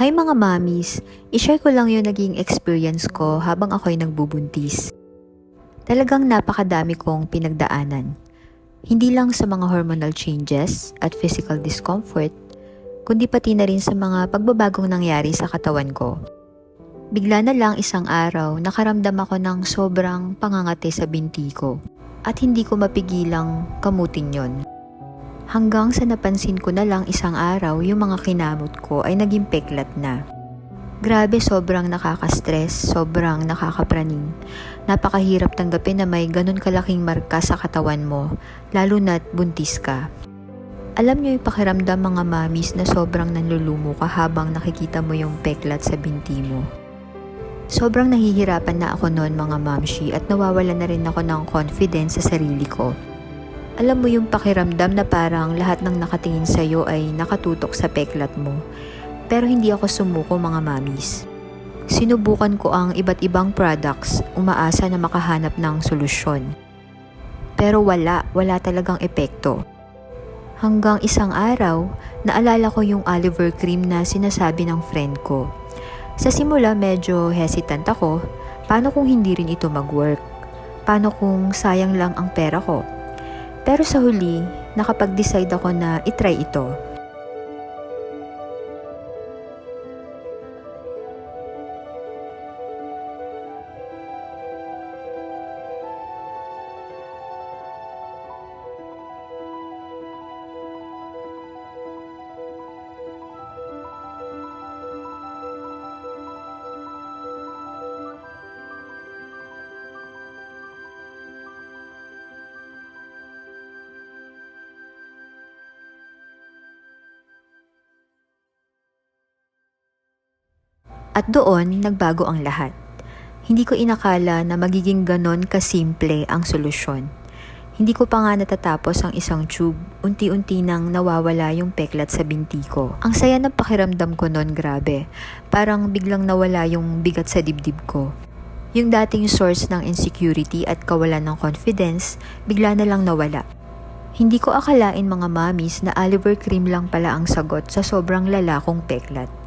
Hi mga mamis, i-share ko lang yung naging experience ko habang ako'y nagbubuntis. Talagang napakadami kong pinagdaanan. Hindi lang sa mga hormonal changes at physical discomfort, kundi pati na rin sa mga pagbabagong nangyari sa katawan ko. Bigla na lang isang araw nakaramdam ako ng sobrang pangangati sa binti ko at hindi ko mapigilang kamutin yon. Hanggang sa napansin ko na lang isang araw yung mga kinamot ko ay naging peklat na. Grabe, sobrang nakaka-stress, sobrang nakakapraning. Napakahirap tanggapin na may ganun kalaking marka sa katawan mo, lalo na't buntis ka. Alam nyo yung pakiramdam mga mamis na sobrang nanlulumo ka habang nakikita mo yung peklat sa binti mo. Sobrang nahihirapan na ako noon mga mamshi at nawawala na rin ako ng confidence sa sarili ko. Alam mo yung pakiramdam na parang lahat ng nakatingin sa'yo ay nakatutok sa peklat mo. Pero hindi ako sumuko mga mamis. Sinubukan ko ang iba't ibang products, umaasa na makahanap ng solusyon. Pero wala talagang epekto. Hanggang isang araw, naalala ko yung aloe vera cream na sinasabi ng friend ko. Sa simula medyo hesitant ako, paano kung hindi rin ito mag-work? Paano kung sayang lang ang pera ko? Pero sa huli, nakapag-decide ako na itry ito. At doon, nagbago ang lahat. Hindi ko inakala na magiging ganon kasimple ang solusyon. Hindi ko pa nga natatapos ang isang tube, unti-unti nang nawawala yung peklat sa binti ko. Ang saya ng pakiramdam ko noon, grabe. Parang biglang nawala yung bigat sa dibdib ko. Yung dating source ng insecurity at kawalan ng confidence, bigla na lang nawala. Hindi ko akalain mga mamis na aloe vera cream lang pala ang sagot sa sobrang lala kong peklat.